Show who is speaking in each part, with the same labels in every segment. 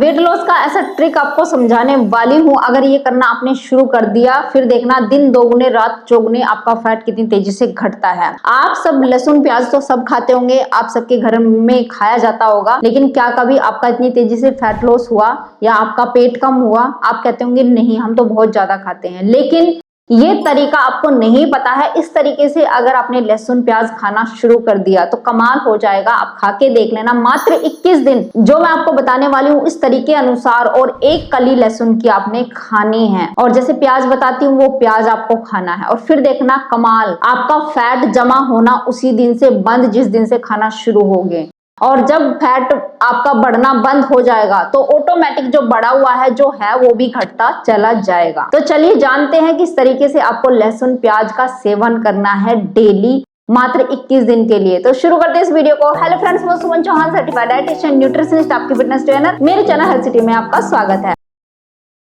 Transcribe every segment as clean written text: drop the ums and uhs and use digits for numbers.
Speaker 1: Weight loss का ऐसा trick आपको समझाने वाली हूँ। अगर ये करना आपने शुरू कर दिया, फिर देखना दिन दोगुने रात चौगुने आपका फैट कितनी तेजी से घटता है। आप सब लहसुन प्याज तो सब खाते होंगे, आप सबके घर में खाया जाता होगा, लेकिन क्या कभी आपका इतनी तेजी से फैट लॉस हुआ या आपका पेट कम हुआ? आप कहते होंगे नहीं, हम तो बहुत ज्यादा खाते हैं। लेकिन ये तरीका आपको नहीं पता है। इस तरीके से अगर आपने लहसुन प्याज खाना शुरू कर दिया तो कमाल हो जाएगा। आप खा के देख लेना, मात्र 21 दिन जो मैं आपको बताने वाली हूँ इस तरीके अनुसार, और एक कली लहसुन की आपने खानी है। और जैसे प्याज बताती हूँ वो प्याज आपको खाना है, और फिर देखना कमाल, आपका फैट जमा होना उसी दिन से बंद जिस दिन से खाना शुरू होगे। और जब फैट आपका बढ़ना बंद हो जाएगा तो ऑटोमेटिक जो बढ़ा हुआ है जो है वो भी घटता चला जाएगा। तो चलिए जानते हैं किस तरीके से आपको लहसुन प्याज का सेवन करना है डेली, मात्र 21 दिन के लिए। तो शुरू करते हैं इस वीडियो को। हेलो फ्रेंड्स, मैं सुमन चौहान, सर्टिफाइड डाइटिशियन, न्यूट्रिशनिस्ट, आपकी फिटनेस ट्रेनर। मेरे चैनल हेल्थ सिटी में आपका स्वागत है।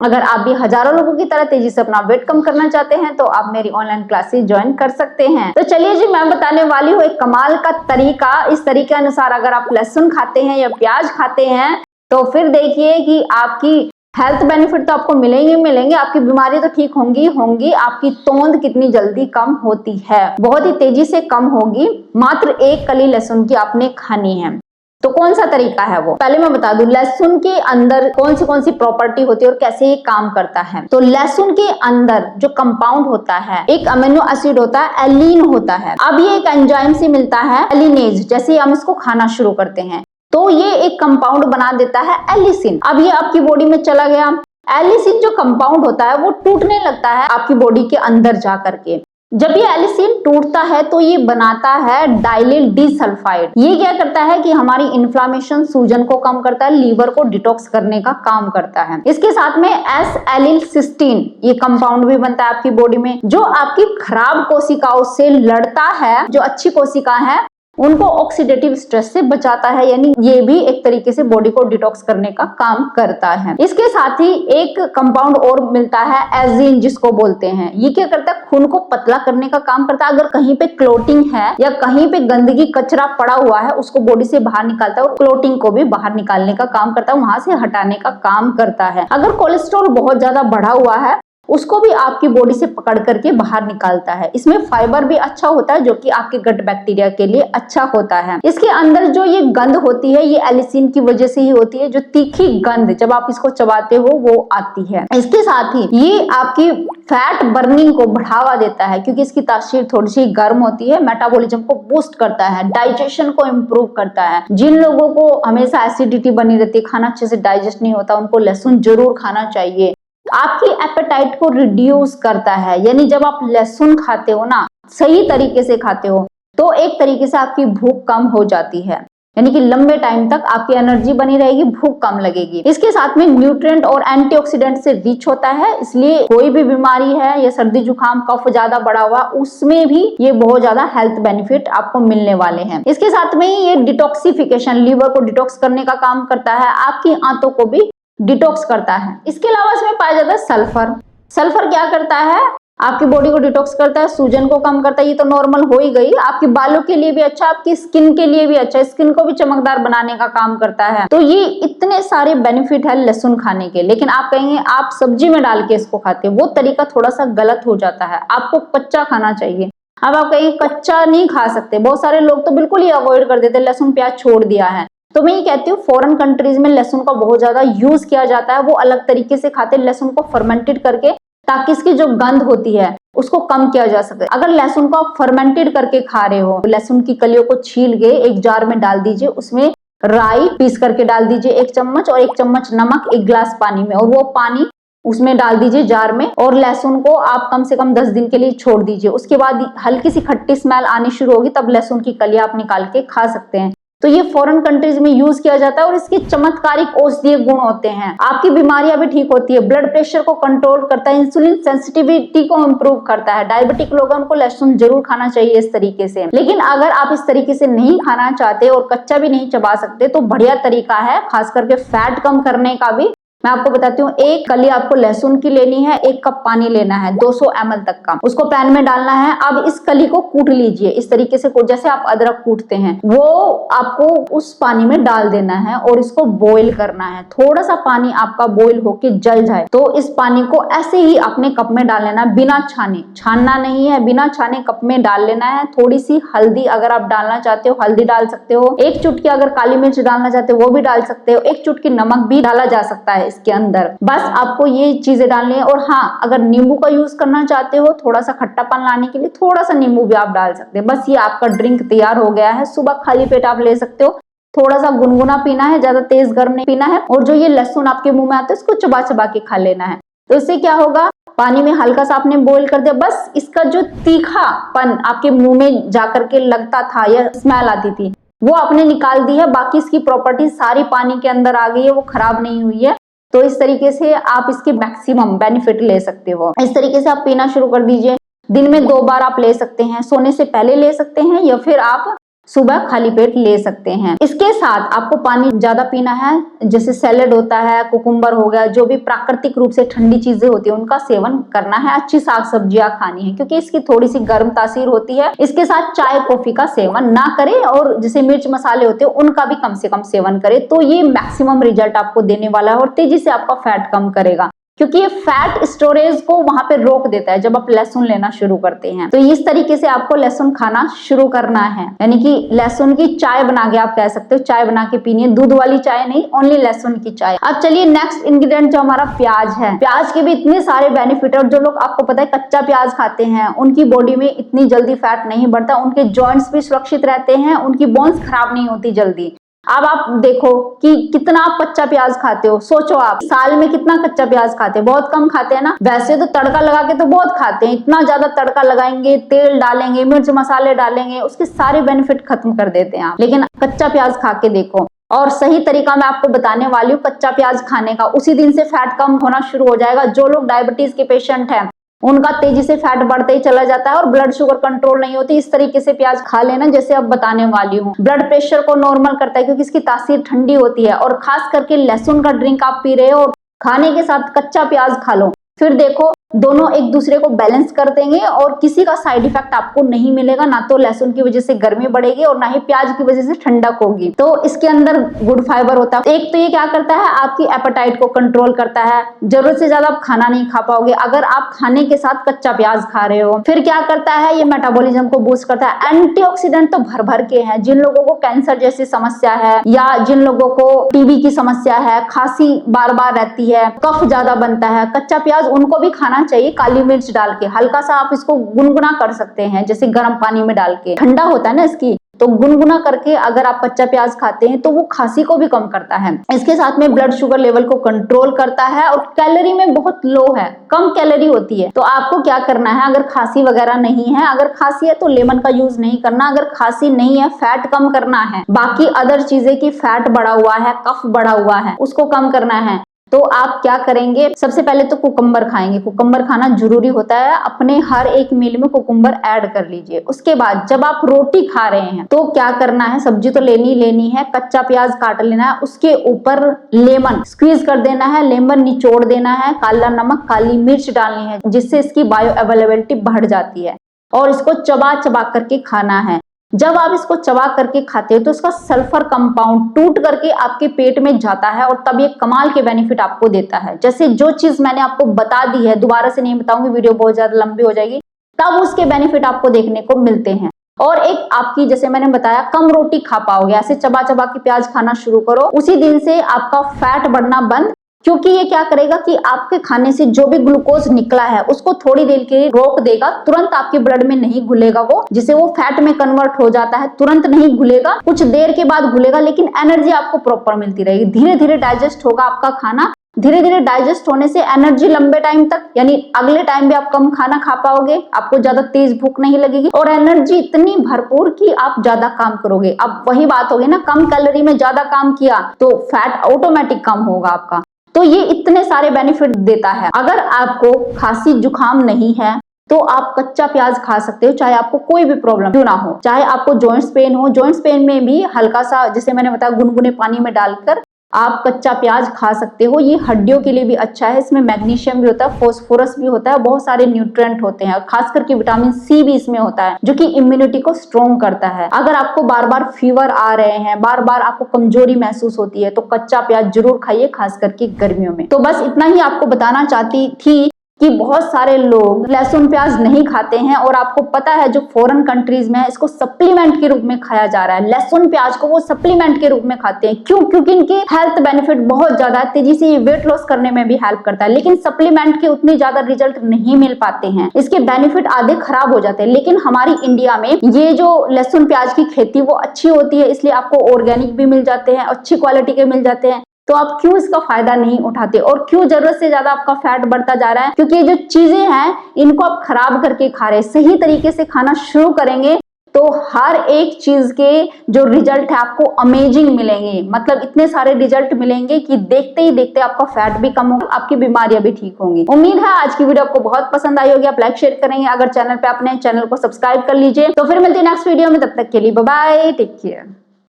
Speaker 1: अगर आप भी हजारों लोगों की तरह तेजी से अपना वेट कम करना चाहते हैं तो आप मेरी ऑनलाइन क्लासेस ज्वाइन कर सकते हैं। तो चलिए जी, मैं बताने वाली हूँ एक कमाल का तरीका। इस तरीके अनुसार अगर आप लहसुन खाते हैं या प्याज खाते हैं तो फिर देखिए कि आपकी हेल्थ बेनिफिट तो आपको मिलेंगे। आपकी बीमारी तो ठीक होंगी। आपकी तोंद कितनी जल्दी कम होती है, बहुत ही तेजी से कम होगी। मात्र एक कली लहसुन की आपने खानी है। तो कौन सा तरीका है वो, पहले मैं बता दूं लहसुन के अंदर कौन सी प्रॉपर्टी होती है और कैसे ये काम करता है। तो लहसुन के अंदर जो कंपाउंड होता है, एक अमीनो एसिड होता है, एलिन होता है। अब ये एक एंजाइम से मिलता है, एलिनेज। जैसे हम इसको खाना शुरू करते हैं तो ये एक कंपाउंड बना देता है, एलिसिन। अब ये आपकी बॉडी में चला गया। एलिसिन जो कंपाउंड होता है वो टूटने लगता है आपकी बॉडी के अंदर जा करके। जब ये एलिसिन टूटता है तो ये बनाता है डाइलिल डिसल्फाइड। ये क्या करता है कि हमारी इन्फ्लामेशन, सूजन को कम करता है, लीवर को डिटॉक्स करने का काम करता है। इसके साथ में एस एलिल सिस्टीन ये कंपाउंड भी बनता है आपकी बॉडी में, जो आपकी खराब कोशिकाओं से लड़ता है। जो अच्छी कोशिका है उनको ऑक्सीडेटिव स्ट्रेस से बचाता है, यानी ये भी एक तरीके से बॉडी को डिटॉक्स करने का काम करता है। इसके साथ ही एक कंपाउंड और मिलता है, एजिन जिसको बोलते हैं। ये क्या करता है, खून को पतला करने का काम करता है। अगर कहीं पे क्लोटिंग है या कहीं पे गंदगी कचरा पड़ा हुआ है उसको बॉडी से बाहर निकालता है, और क्लोटिंग को भी बाहर निकालने का काम करता है, वहां से हटाने का काम करता है। अगर कोलेस्ट्रॉल बहुत ज्यादा बढ़ा हुआ है उसको भी आपकी बॉडी से पकड़ करके बाहर निकालता है। इसमें फाइबर भी अच्छा होता है जो कि आपके गट बैक्टीरिया के लिए अच्छा होता है। इसके अंदर जो ये गंध होती है ये एलिसिन की वजह से ही होती है। जो तीखी गंध जब आप इसको चबाते हो वो आती है। इसके साथ ही ये आपकी फैट बर्निंग को बढ़ावा देता है क्योंकि इसकी तासीर थोड़ी सी गर्म होती है। मेटाबॉलिज्म को बूस्ट करता है, डाइजेशन को इम्प्रूव करता है। जिन लोगों को हमेशा एसिडिटी बनी रहती है, खाना अच्छे से डाइजेस्ट नहीं होता, उनको लहसुन जरूर खाना चाहिए। आपकी एपेटाइट को रिड्यूस करता है, यानी जब आप लहसुन खाते हो ना, सही तरीके से खाते हो तो एक तरीके से आपकी भूख कम हो जाती है, यानी कि लंबे टाइम तक आपकी एनर्जी बनी रहेगी, भूख कम लगेगी। इसके साथ में न्यूट्रिएंट और एंटीऑक्सीडेंट से रिच होता है, इसलिए कोई भी बीमारी है या सर्दी जुकाम कफ ज्यादा बढ़ा हुआ उसमें भी ये बहुत ज्यादा हेल्थ बेनिफिट आपको मिलने वाले हैं। इसके साथ में ये डिटॉक्सिफिकेशन, लीवर को डिटॉक्स करने का काम करता है, आपकी आंतों को भी डिटॉक्स करता है। इसके अलावा इसमें पाया जाता है सल्फर। सल्फर क्या करता है, आपकी बॉडी को डिटॉक्स करता है, सूजन को कम करता है। ये तो नॉर्मल हो ही गई। आपके बालों के लिए भी अच्छा, आपकी स्किन के लिए भी अच्छा, स्किन को भी चमकदार बनाने का काम करता है। तो ये इतने सारे बेनिफिट है लहसुन खाने के। लेकिन आप कहेंगे आप सब्जी में डाल के इसको खाते हैं, वो तरीका थोड़ा सा गलत हो जाता है। आपको कच्चा खाना चाहिए। अब आप कहेंगे कच्चा नहीं खा सकते, बहुत सारे लोग तो बिल्कुल ही अवॉइड कर देते, लहसुन प्याज छोड़ दिया है। तो मैं ये कहती हूँ फॉरेन कंट्रीज में लहसुन का बहुत ज्यादा यूज किया जाता है। वो अलग तरीके से खाते हैं लहसुन को, फर्मेंटेड करके, ताकि इसकी जो गंध होती है उसको कम किया जा सके। अगर लहसुन को आप फर्मेंटेड करके खा रहे हो, लहसुन की कलियों को छील के एक जार में डाल दीजिए, उसमें राई पीस करके डाल दीजिए 1 चम्मच, और 1 चम्मच नमक 1 गिलास पानी में, और वो पानी उसमें डाल दीजिए जार में, और लहसुन को आप कम से कम 10 दिन के लिए छोड़ दीजिए। उसके बाद हल्की सी खट्टी स्मेल आनी शुरू होगी, तब लहसुन की कलियां आप निकाल के खा सकते हैं। तो ये फॉरेन कंट्रीज में यूज किया जाता है और इसके चमत्कारिक औषधीय गुण होते हैं। आपकी बीमारियां भी ठीक होती है, ब्लड प्रेशर को कंट्रोल करता है, इंसुलिन सेंसिटिविटी को इम्प्रूव करता है। डायबिटिक लोगों को लहसुन जरूर खाना चाहिए इस तरीके से। लेकिन अगर आप इस तरीके से नहीं खाना चाहते और कच्चा भी नहीं चबा सकते तो बढ़िया तरीका है, खास करके फैट कम करने का भी मैं आपको बताती हूँ, एक कली आपको लहसुन की लेनी है, 1 कप पानी लेना है 200 ml तक का, उसको पैन में डालना है। अब इस कली को कूट लीजिए इस तरीके से, जैसे आप अदरक कूटते हैं वो आपको उस पानी में डाल देना है और इसको बॉईल करना है। थोड़ा सा पानी आपका बॉईल होके जल जाए तो इस पानी को ऐसे ही अपने कप में डाल लेना, बिना छाने, छानना नहीं है, बिना छाने कप में डाल लेना है। थोड़ी सी हल्दी अगर आप डालना चाहते हो हल्दी डाल सकते हो, 1 चुटकी अगर काली मिर्च डालना चाहते हो वो भी डाल सकते हो, 1 चुटकी नमक भी डाला जा सकता है इसके अंदर। बस आपको ये चीजें डालनी है। और हाँ, अगर नींबू का यूज करना चाहते हो थोड़ा सा खट्टापन लाने के लिए थोड़ा सा नींबू भी आप डाल सकते हैं। बस ये आपका ड्रिंक तैयार हो गया है। सुबह खाली पेट आप ले सकते हो। थोड़ा सा गुनगुना पीना है, ज्यादा तेज गर्म नहीं पीना है। और जो ये लहसुन आपके मुंह में आता है इसको चबा चबा के खा लेना है। तो इससे क्या होगा, पानी में हल्का सा आपने बॉईल कर दिया, बस इसका जो तीखापन आपके मुंह में जाकर के लगता था या स्मेल आती थी वो आपने निकाल दी है। बाकी इसकी प्रॉपर्टी सारी पानी के अंदर आ गई है, वो खराब नहीं हुई है। तो इस तरीके से आप इसके मैक्सिमम बेनिफिट ले सकते हो। इस तरीके से आप पीना शुरू कर दीजिए। दिन में 2 बार आप ले सकते हैं, सोने से पहले ले सकते हैं या फिर आप सुबह खाली पेट ले सकते हैं। इसके साथ आपको पानी ज्यादा पीना है, जैसे सैलेड होता है, कुकुम्बर हो गया, जो भी प्राकृतिक रूप से ठंडी चीजें होती है उनका सेवन करना है। अच्छी साग सब्जियां खानी है क्योंकि इसकी थोड़ी सी गर्म तासीर होती है। इसके साथ चाय कॉफी का सेवन ना करें और जैसे मिर्च मसाले होते हैं उनका भी कम से कम सेवन करें, तो ये मैक्सिमम रिजल्ट आपको देने वाला है और तेजी से आपका फैट कम करेगा। क्योंकि ये फैट स्टोरेज को वहां पे रोक देता है जब आप लहसुन लेना शुरू करते हैं। तो इस तरीके से आपको लहसुन खाना शुरू करना है, यानी कि लहसुन की चाय बना के आप कह सकते हो, चाय बना के पीनी है, दूध वाली चाय नहीं, ओनली लहसुन की चाय। अब चलिए नेक्स्ट इंग्रेडिएंट जो हमारा प्याज है। प्याज के भी इतने सारे बेनिफिट है और जो लोग आपको पता है कच्चा प्याज खाते हैं उनकी बॉडी में इतनी जल्दी फैट नहीं बढ़ता, उनके जॉइंट्स भी सुरक्षित रहते हैं, उनकी बोन्स खराब नहीं होती जल्दी। अब आप देखो कि कितना आप कच्चा प्याज खाते हो, सोचो आप साल में कितना कच्चा प्याज खाते हैं, बहुत कम खाते हैं ना। वैसे तो तड़का लगा के तो बहुत खाते हैं, इतना ज्यादा तड़का लगाएंगे, तेल डालेंगे, मिर्च मसाले डालेंगे, उसके सारे बेनिफिट खत्म कर देते हैं आप। लेकिन कच्चा प्याज खा के देखो, और सही तरीका मैं आपको बताने वाली हूँ कच्चा प्याज खाने का, उसी दिन से फैट कम होना शुरू हो जाएगा। जो लोग डायबिटीज के पेशेंट हैं उनका तेजी से फैट बढ़ते ही चला जाता है और ब्लड शुगर कंट्रोल नहीं होती। इस तरीके से प्याज खा लेना जैसे अब बताने वाली हूँ। ब्लड प्रेशर को नॉर्मल करता है क्योंकि इसकी तासीर ठंडी होती है। और खास करके लहसुन का ड्रिंक आप पी रहे हो और खाने के साथ कच्चा प्याज खा लो, फिर देखो दोनों एक दूसरे को बैलेंस कर देंगे और किसी का साइड इफेक्ट आपको नहीं मिलेगा। ना तो लहसुन की वजह से गर्मी बढ़ेगी और ना ही प्याज की वजह से ठंडक होगी। तो इसके अंदर गुड फाइबर होता है। एक तो ये क्या करता है, आपकी एपेटाइट को कंट्रोल करता है, जरूरत से ज्यादा आप खाना नहीं खा पाओगे अगर आप खाने के साथ कच्चा प्याज खा रहे हो। फिर क्या करता है, ये मेटाबॉलिज्म को बूस्ट करता है। एंटीऑक्सीडेंट तो भर भर के हैं। जिन लोगों को कैंसर जैसी समस्या है या जिन लोगों को टीबी की समस्या है, खांसी बार बार रहती है, कफ ज्यादा बनता है, कच्चा प्याज उनको भी खाना चाहिए। काली मिर्च डाल के हल्का सा आप इसको गुनगुना कर सकते हैं, जैसे गर्म पानी में डाल के, ठंडा होता है ना इसकी, तो गुनगुना करके अगर आप कच्चा प्याज खाते हैं तो वो खांसी को भी कम करता है। इसके साथ में ब्लड शुगर लेवल को कंट्रोल करता है और कैलोरी में बहुत लो है, कम कैलोरी होती है। तो आपको क्या करना है, अगर खांसी वगैरह नहीं है, अगर खांसी है तो लेमन का यूज नहीं करना, अगर खांसी नहीं है फैट कम करना है, बाकी अदर चीजें की फैट बढ़ा हुआ है, कफ बढ़ा हुआ है, उसको कम करना है, तो आप क्या करेंगे, सबसे पहले तो कुकुम्बर खाएंगे। कुकुम्बर खाना जरूरी होता है, अपने हर एक मील में कुकुम्बर ऐड कर लीजिए। उसके बाद जब आप रोटी खा रहे हैं तो क्या करना है, सब्जी तो लेनी है, कच्चा प्याज काट लेना है, उसके ऊपर लेमन स्क्वीज कर देना है, लेमन निचोड़ देना है, काला नमक, काली मिर्च डालनी है, जिससे इसकी बायो अवेलेबिलिटी बढ़ जाती है और इसको चबा चबा करके खाना है। जब आप इसको चबा करके खाते हो तो इसका सल्फर कंपाउंड टूट करके आपके पेट में जाता है और तब ये कमाल के बेनिफिट आपको देता है। जैसे जो चीज मैंने आपको बता दी है, दोबारा से नहीं बताऊंगी, वीडियो बहुत ज्यादा लंबी हो जाएगी, तब उसके बेनिफिट आपको देखने को मिलते हैं। और एक आपकी, जैसे मैंने बताया, कम रोटी खा पाओगे, ऐसे चबा चबा के प्याज खाना शुरू करो, उसी दिन से आपका फैट बढ़ना बंद, क्योंकि ये क्या करेगा कि आपके खाने से जो भी ग्लूकोज निकला है उसको थोड़ी देर के लिए रोक देगा, तुरंत आपके ब्लड में नहीं घुलेगा वो, जिसे वो फैट में कन्वर्ट हो जाता है, तुरंत नहीं घुलेगा, कुछ देर के बाद घुलेगा, लेकिन एनर्जी आपको प्रॉपर मिलती रहेगी। धीरे धीरे डाइजेस्ट होगा आपका खाना, धीरे धीरे डाइजेस्ट होने से एनर्जी लंबे टाइम तक, यानी अगले टाइम भी आप कम खाना खा पाओगे, आपको ज्यादा तेज भूख नहीं लगेगी और एनर्जी इतनी भरपूर कि आप ज्यादा काम करोगे। अब वही बात होगी ना, कम कैलोरी में ज्यादा काम किया तो फैट ऑटोमेटिक कम होगा आपका। तो ये इतने सारे बेनिफिट देता है। अगर आपको खांसी जुकाम नहीं है तो आप कच्चा प्याज खा सकते हो, चाहे आपको कोई भी प्रॉब्लम क्यों ना हो, चाहे आपको जॉइंट्स पेन हो, जॉइंट्स पेन में भी हल्का सा, जैसे मैंने बताया, गुनगुने पानी में डालकर आप कच्चा प्याज खा सकते हो, ये हड्डियों के लिए भी अच्छा है, इसमें मैग्नीशियम भी होता है, फास्फोरस भी होता है, बहुत सारे न्यूट्रिएंट होते हैं, खास करके विटामिन सी भी इसमें होता है जो कि इम्यूनिटी को स्ट्रॉन्ग करता है। अगर आपको बार बार फीवर आ रहे हैं, बार बार आपको कमजोरी महसूस होती है, तो कच्चा प्याज जरूर खाइए, खास करके गर्मियों में। तो बस इतना ही आपको बताना चाहती थी कि बहुत सारे लोग लहसुन प्याज नहीं खाते हैं, और आपको पता है जो फॉरेन कंट्रीज में है इसको सप्लीमेंट के रूप में खाया जा रहा है। लहसुन प्याज को वो सप्लीमेंट के रूप में खाते हैं। क्यों? क्योंकि इनके हेल्थ बेनिफिट बहुत ज्यादा है, तेजी से ये वेट लॉस करने में भी हेल्प करता है, लेकिन सप्लीमेंट के उतने ज्यादा रिजल्ट नहीं मिल पाते हैं, इसके बेनिफिट आधे खराब हो जाते हैं। लेकिन हमारी इंडिया में ये जो लहसुन प्याज की खेती वो अच्छी होती है, इसलिए आपको ऑर्गेनिक भी मिल जाते हैं, अच्छी क्वालिटी के मिल जाते हैं। तो आप क्यों इसका फायदा नहीं उठाते, और क्यों जरूरत से ज्यादा आपका फैट बढ़ता जा रहा है? क्योंकि ये जो चीजें हैं इनको आप खराब करके खा रहे हैं। सही तरीके से खाना शुरू करेंगे तो हर एक चीज के जो रिजल्ट है आपको अमेजिंग मिलेंगे, मतलब इतने सारे रिजल्ट मिलेंगे कि देखते ही देखते आपका फैट भी कम होगा, आपकी बीमारियां भी ठीक होंगी। उम्मीद है आज की वीडियो आपको बहुत पसंद आई होगी। आप लाइक शेयर करेंगे, अगर चैनल पे अपने चैनल को सब्सक्राइब कर लीजिए। तो फिर मिलते हैं नेक्स्ट वीडियो में, तब तक के लिए बाय बाय, टेक केयर।